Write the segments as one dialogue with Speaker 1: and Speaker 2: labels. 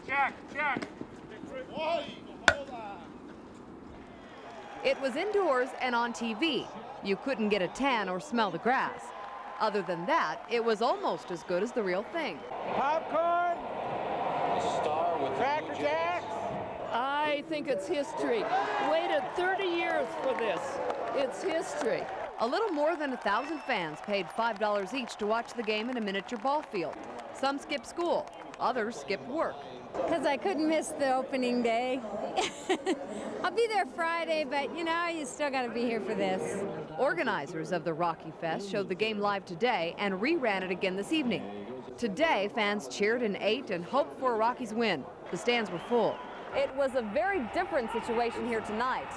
Speaker 1: Check.
Speaker 2: It was indoors and on TV. You couldn't get a tan or smell the grass. Other than that, it was almost as good as the real thing.
Speaker 1: Popcorn. Cracker Jacks.
Speaker 3: I think it's history. Waited 30 years for this. It's history.
Speaker 2: A little more than 1,000 fans paid $5 each to watch the game in a miniature ball field. Some skipped school, others skipped work.
Speaker 4: Because I couldn't miss the opening day. I'll be there Friday, but you know, you still got to be here for this.
Speaker 2: Organizers of the Rocky Fest showed the game live today and reran it again this evening. Today, fans cheered and ate and hoped for a Rockies win. The stands were full. It was a very different situation here tonight.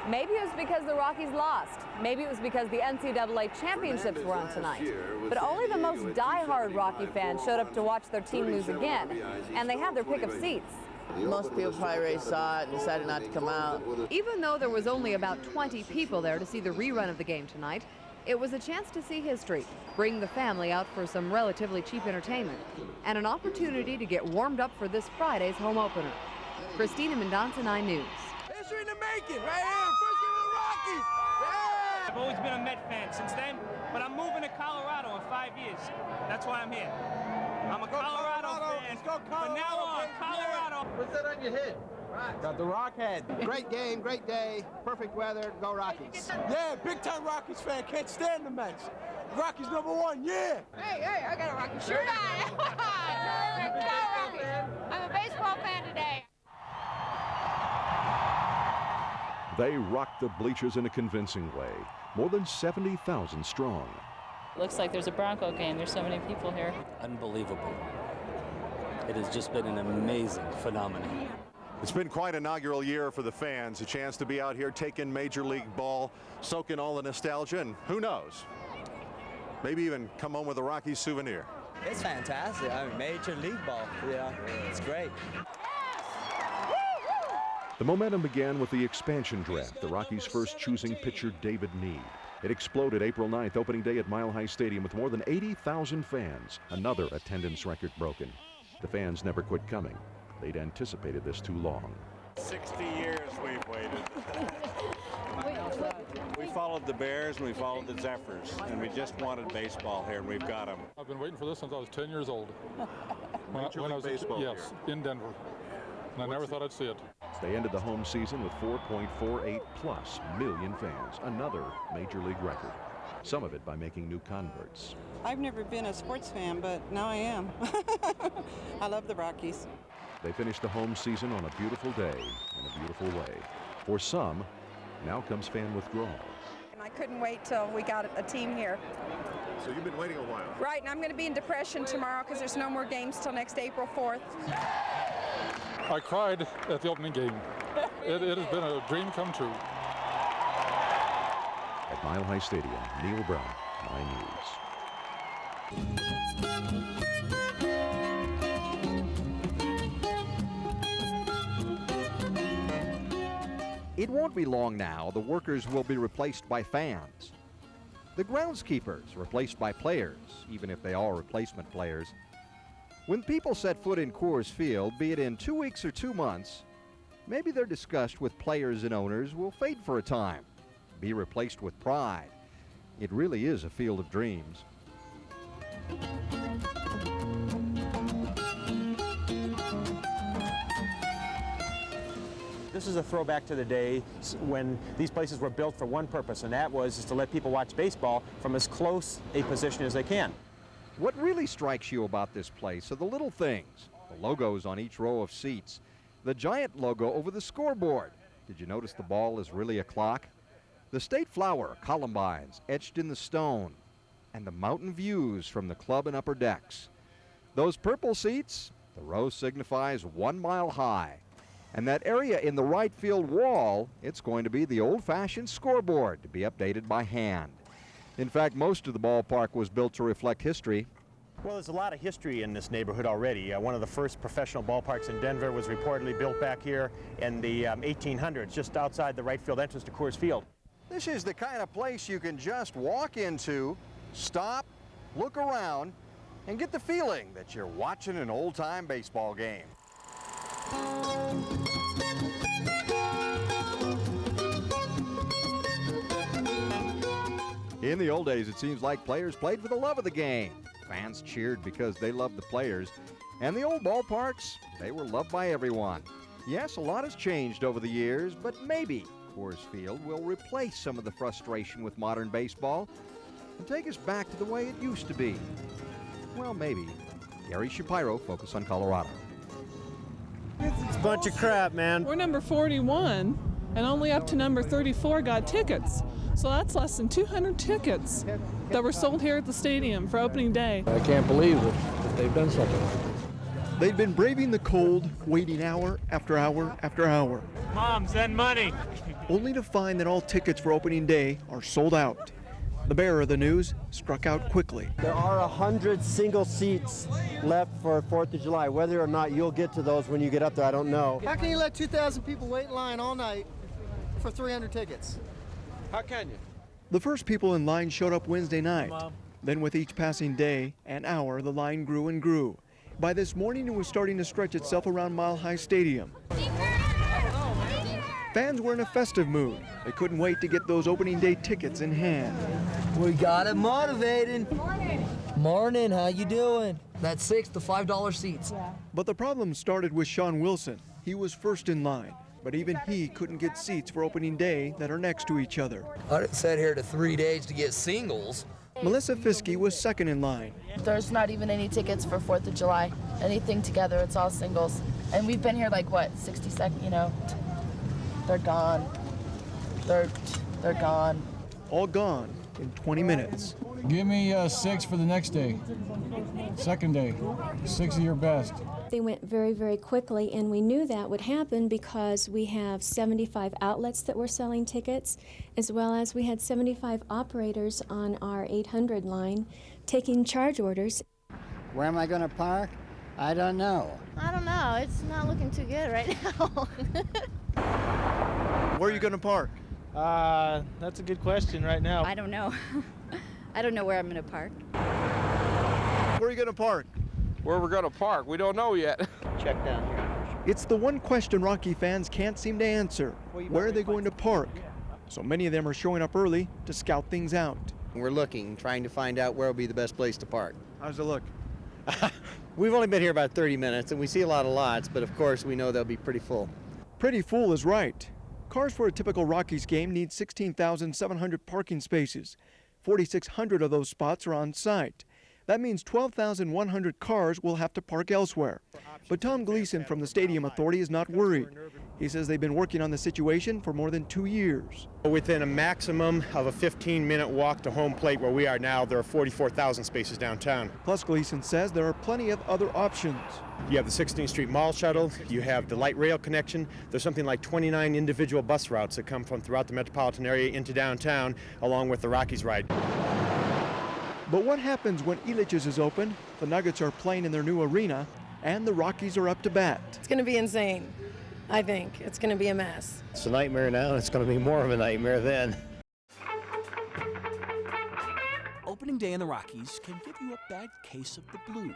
Speaker 2: Maybe it was because the Rockies lost. Maybe it was because the NCAA championships were on tonight. But only the most die-hard Rocky fans showed up to watch their team lose again, and they had their pick of seats.
Speaker 5: Most people probably already saw it and decided not to come out.
Speaker 2: Even though there was only about 20 people there to see the rerun of the game tonight, it was a chance to see history, bring the family out for some relatively cheap entertainment, and an opportunity to get warmed up for this Friday's home opener. Christina Mendonça, 9 News.
Speaker 1: History in the making, right here. First game of the Rockies. Yeah!
Speaker 6: I've always been a Met fan since then, but I'm moving to Colorado in 5 years. That's why I'm here. I'm a Colorado fan.
Speaker 1: Let's go Colorado.
Speaker 6: From now on, Colorado.
Speaker 1: What's that on your head? Got the rock head.
Speaker 5: Great game, great day, perfect weather, go Rockies.
Speaker 1: Yeah, big-time Rockies fan. Can't stand the Mets. Rockies #1, yeah.
Speaker 7: Hey, I got a Rockies shirt on. Go Rockies. I'm a baseball fan today.
Speaker 8: They rocked the bleachers in a convincing way, more than 70,000 strong.
Speaker 9: Looks like there's a Bronco game. There's so many people here.
Speaker 10: Unbelievable. It has just been an amazing phenomenon.
Speaker 11: It's been quite an inaugural year for the fans, a chance to be out here taking Major League ball, soaking all the nostalgia, and who knows, maybe even come home with a Rockies souvenir.
Speaker 5: It's fantastic. I mean, Major League ball, it's great.
Speaker 8: The momentum began with the expansion draft, the Rockies' first choosing pitcher David Need. It exploded April 9th, opening day at Mile High Stadium with more than 80,000 fans, another attendance record broken. The fans never quit coming. They'd anticipated this too long.
Speaker 12: 60 years we've waited. We followed the Bears and we followed the Zephyrs, and we just wanted baseball here, and we've got them.
Speaker 13: I've been waiting for this since I was 10 years old. When I was
Speaker 11: baseball
Speaker 13: yes, in Denver. And I never thought I'd see it.
Speaker 8: They ended the home season with 4.48+ million fans, another Major League record. Some of it by making new converts.
Speaker 14: I've never been a sports fan, but now I am. I love the Rockies.
Speaker 8: They finished the home season on a beautiful day in a beautiful way. For some, now comes fan withdrawal.
Speaker 15: And I couldn't wait till we got a team here.
Speaker 11: So you've been waiting a while.
Speaker 15: Right, and I'm going to be in depression tomorrow because there's no more games till next April 4th.
Speaker 13: I cried at the opening game. It has been a dream come true.
Speaker 8: At Mile High Stadium, Neil Brown, 9 News.
Speaker 16: It won't be long now. The workers will be replaced by fans. The groundskeepers replaced by players, even if they are replacement players. When people set foot in Coors Field, be it in 2 weeks or 2 months, maybe their disgust with players and owners will fade for a time, be replaced with pride. It really is a field of dreams.
Speaker 17: This is a throwback to the day when these places were built for one purpose, and that was to let people watch baseball from as close a position as they can.
Speaker 16: What really strikes you about this place are the little things, the logos on each row of seats, the giant logo over the scoreboard. Did you notice the ball is really a clock? The state flower, columbines, etched in the stone, and the mountain views from the club and upper decks. Those purple seats, the row signifies 1 mile high. And that area in the right field wall, it's going to be the old-fashioned scoreboard to be updated by hand. In fact, most of the ballpark was built to reflect history.
Speaker 17: Well, there's a lot of history in this neighborhood already. One of the first professional ballparks in Denver was reportedly built back here in the 1800s, just outside the right field entrance to Coors Field.
Speaker 16: This is the kind of place you can just walk into, stop, look around, and get the feeling that you're watching an old-time baseball game. In the old days, it seems like players played for the love of the game. Fans cheered because they loved the players. And the old ballparks, they were loved by everyone. Yes, a lot has changed over the years, but maybe Coors Field will replace some of the frustration with modern baseball and take us back to the way it used to be. Well, maybe. Gary Shapiro, Focus on Colorado.
Speaker 18: It's a bunch of crap, man.
Speaker 19: We're number 41, and only up to number 34 got tickets. So that's less than 200 tickets that were sold here at the stadium for opening day.
Speaker 18: I can't believe that they've done something like this.
Speaker 20: They'd been braving the cold, waiting hour after hour after hour.
Speaker 6: Mom, send money.
Speaker 20: Only to find that all tickets for opening day are sold out. The bearer of the news struck out quickly.
Speaker 18: There are 100 single seats left for 4th of July. Whether or not you'll get to those when you get up there, I don't know.
Speaker 21: How can you let 2,000 people wait in line all night for 300 tickets?
Speaker 18: How can you?
Speaker 20: The first people in line showed up Wednesday night. Then with each passing day and hour, the line grew and grew. By this morning, it was starting to stretch itself around Mile High Stadium. Fans were in a festive mood. They couldn't wait to get those opening day tickets in hand.
Speaker 22: We got it motivated. Morning, how you doing? That's 6 to $5 seats.
Speaker 20: But the problem started with Sean Wilson. He was first in line, but even he couldn't get seats for opening day that are next to each other.
Speaker 22: I didn't sit here to 3 days to get singles.
Speaker 20: Melissa Fiske was second in line.
Speaker 23: There's not even any tickets for 4th of July. Anything together, it's all singles. And we've been here like, what, 60 seconds, you know? They're gone. They're gone.
Speaker 20: All gone in 20 minutes.
Speaker 24: Give me 6 for the next day. Second day. 6 of your best.
Speaker 25: They went very, very quickly, and we knew that would happen because we have 75 outlets that were selling tickets, as well as we had 75 operators on our 800 line taking charge orders.
Speaker 21: Where am I going to park? I don't know.
Speaker 26: I don't know. It's not looking too good right now.
Speaker 20: Where are you going to park?
Speaker 18: That's a good question right now.
Speaker 27: I don't know. I don't know where I'm going to park.
Speaker 20: Where are you going to park?
Speaker 18: Where we're going to park, we don't know yet. Check down here.
Speaker 20: It's the one question Rocky fans can't seem to answer. Where are they going to park? So many of them are showing up early to scout things out.
Speaker 18: We're looking, trying to find out where will be the best place to park.
Speaker 20: How's it look?
Speaker 18: We've only been here about 30 minutes, and we see a lot of lots, but of course we know they'll be pretty full.
Speaker 20: Pretty full is right. Cars for a typical Rockies game need 16,700 parking spaces. 4,600 of those spots are on site. That means 12,100 cars will have to park elsewhere. But Tom Gleason from the Stadium Authority is not worried. He says they've been working on the situation for more than 2 years.
Speaker 17: Within a maximum of a 15-minute walk to home plate where we are now, there are 44,000 spaces downtown.
Speaker 20: Plus, Gleason says there are plenty of other options.
Speaker 17: You have the 16th Street Mall shuttle, you have the light rail connection, there's something like 29 individual bus routes that come from throughout the metropolitan area into downtown, along with the Rockies ride.
Speaker 20: But what happens when Elitch's is open, the Nuggets are playing in their new arena, and the Rockies are up to bat?
Speaker 28: It's going to be insane, I think. It's going to be a mess.
Speaker 18: It's a nightmare now, and it's going to be more of a nightmare then.
Speaker 29: Opening day in the Rockies can give you a bad case of the blues.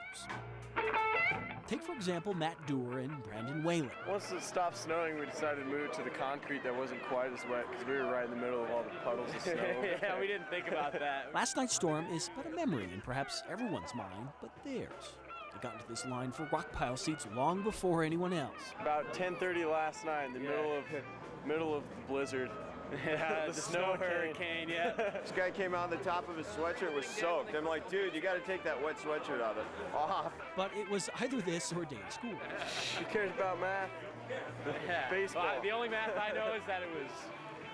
Speaker 29: Take, for example, Matt Dewar and Brandon Whalen.
Speaker 30: Once it stopped snowing, we decided to move to the concrete that wasn't quite as wet because we were right in the middle of all the puddles of snow.
Speaker 6: Yeah, we didn't think about that.
Speaker 29: Last night's storm is but a memory in perhaps everyone's mind but theirs. They got into this line for rock pile seats long before anyone else.
Speaker 30: About 10:30 last night, in the middle of the blizzard.
Speaker 6: Yeah, the snow hurricane, yeah.
Speaker 30: This guy came out on the top of his sweatshirt was soaked. I'm like, dude, you got to take that wet sweatshirt off.
Speaker 29: But it was either this or a day at school.
Speaker 30: Who cares about math?
Speaker 6: Yeah.
Speaker 30: Baseball.
Speaker 6: Well, the only math I know is that it was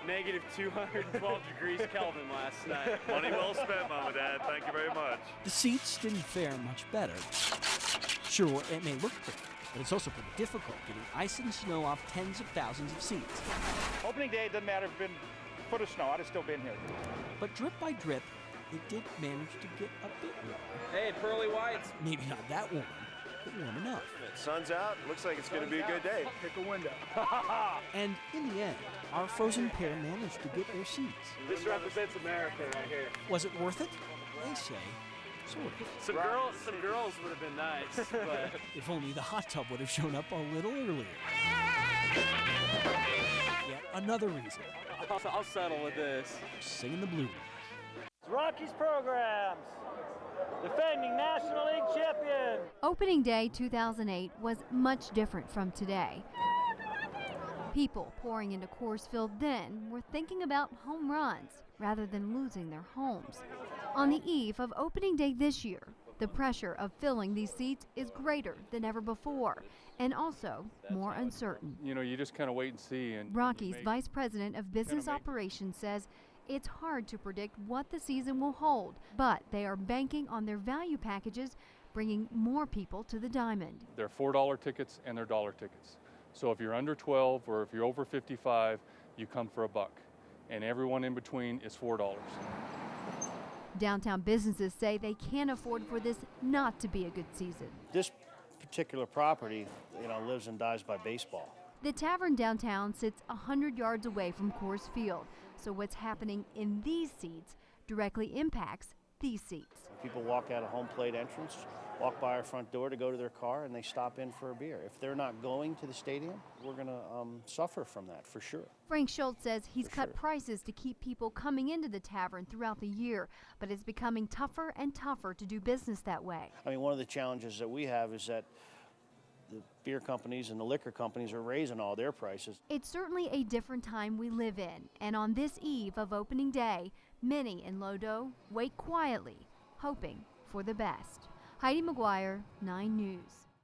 Speaker 6: negative 212 degrees Kelvin last night.
Speaker 30: Money well spent, Mom and Dad. Thank you very much.
Speaker 29: The seats didn't fare much better. Sure, it may look pretty, but it's also pretty difficult getting ice and snow off tens of thousands of seats.
Speaker 31: Opening day, it doesn't matter if it's been a foot of snow, I'd have still been here.
Speaker 29: But drip by drip, it did manage to get a bit warm.
Speaker 6: Hey, pearly whites.
Speaker 29: Maybe not that warm, but warm enough.
Speaker 30: Sun's out. Looks like it's going to be a good day.
Speaker 31: Pick a window.
Speaker 29: And in the end, our frozen pair managed to get their seats.
Speaker 30: This represents America right here.
Speaker 29: Was it worth it? They say Sort of.
Speaker 1: Some girls would have been nice, but
Speaker 29: If only the hot tub would have shown up a little earlier. Yet another reason.
Speaker 1: I'll settle with this.
Speaker 29: Singing the blues.
Speaker 2: Rockies programs. Defending National League champion.
Speaker 3: Opening Day 2008 was much different from today. People pouring into Coors Field then were thinking about home runs rather than losing their homes. On the eve of opening day this year, the pressure of filling these seats is greater than ever before and also more uncertain.
Speaker 13: You know, you just kind of wait and see. And
Speaker 3: Rockies Vice President of Business Operations says it's hard to predict what the season will hold, but they are banking on their value packages bringing more people to the Diamond.
Speaker 13: They're $4 tickets and they're dollar tickets. So if you're under 12 or if you're over 55, you come for $1. And everyone in between is $4.
Speaker 3: Downtown businesses say they can't afford for this not to be a good season.
Speaker 4: This particular property, lives and dies by baseball.
Speaker 3: The tavern downtown sits 100 yards away from Coors Field, so what's happening in these seats directly impacts these seats.
Speaker 4: People walk out of home plate entrance, walk by our front door to go to their car, and they stop in for a beer. If they're not going to the stadium, we're going to suffer from that for sure.
Speaker 3: Frank Schultz says he's cut prices to keep people coming into the tavern throughout the year, but it's becoming tougher and tougher to do business that way.
Speaker 4: I mean, one of the challenges that we have is that the beer companies and the liquor companies are raising all their prices.
Speaker 3: It's certainly a different time we live in, and on this eve of opening day, many in Lodo wait quietly, hoping for the best. Heidi McGuire, 9 News.